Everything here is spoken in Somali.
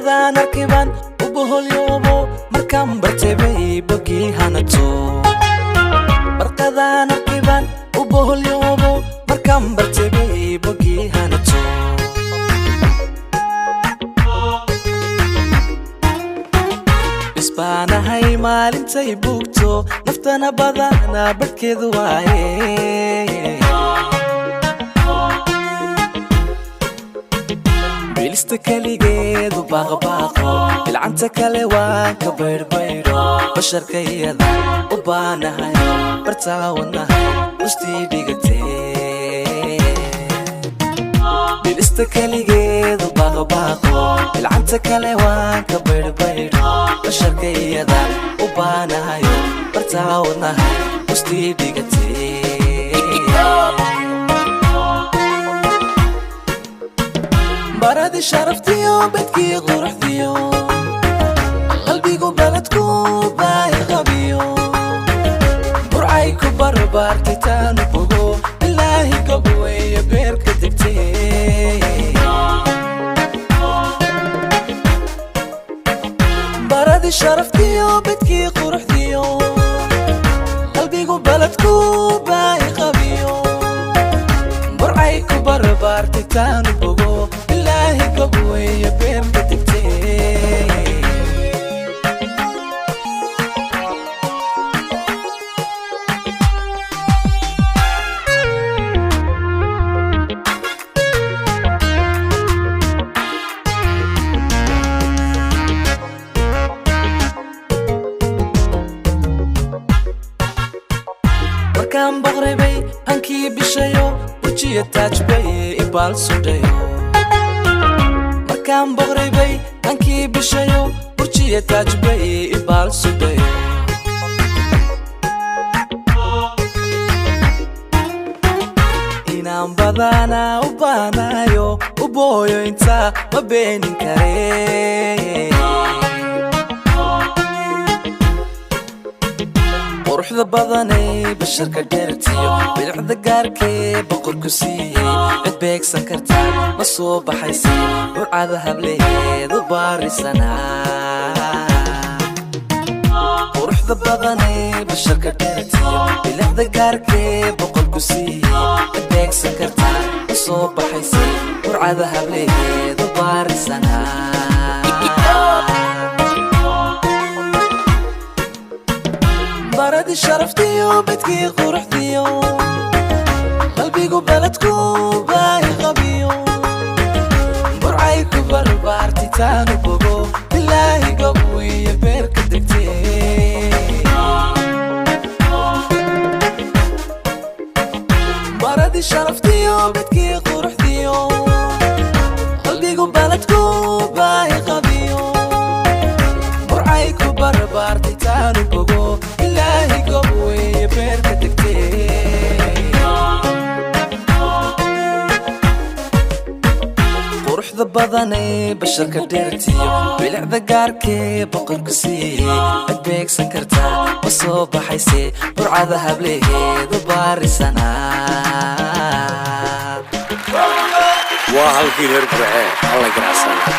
barkadaan arkiban u boholyoobo markaan bartebay bogii hanato barkadaan arkiban u boholyoobo markaan bartebay bogii hanato isbaanahay maalintay buugto naftana badana barkeedu waaye bilista kaligeedu baaqbaaqo bilcanta kale waan ka baydhbaydho basharkayada u baanahay bartaawadnahay ustii dhigatee bilista kaligeedu baaqbaaqo bilcanta kale waan ka baydhbaydho basharkayada u baanahay bartaawadnahay ustii dhigatee baradi sharaftio bedkii quruxdiyo qalbigu baladku baahi qabiyo burcay ku barbaartay taanu bogo ilaahi gabweeye beerka degtee baradi sharaftio bedkii quruxdiyo qalbigu baladku baahi qabiyo burcay ku barbaartay taanu bogo ilaahi gabweeye beerka degtee markaan boqraybay hankii bishayo wejiya taajbay ibaal sudhayo markaan boqraybay hankii bishayo wejiya taajbay ibaal sudhayo inaan badana u baanayo u booyo intaa ma beenin karee quruxda badanay basharka dheertiyo bilicda gaarkee boqorku siiyey cid beegsan kartaa ma soo baxaysay burcada hableheedu baarisanaa quruxda badanay basharka dheertiyo bilicda gaarkee boqorku siiyey cid beegsan kartaa ma soo baxaysay burcada hableheedu baarisanaa baradi sharaftio bedkii quruxdiyo qalbigu baladku baahi qabiyo burcay ku barbaartay taanu bogo ilaahi gabweeye beerka degtee baradi sharaftio bedkii quruxdiyo qalbigu baladku baahi qabiyo burcay ku barbaartay taanu bogo ilaahi gabweeye beerka degtee quruxda badanay basharka dheertiyo bilicda gaarkee boqorku siiyey cid beegsan kartaa ma soo baxaysay burcada hableheedu baarisanaa waa halkii reer burcee alla ganacsanaa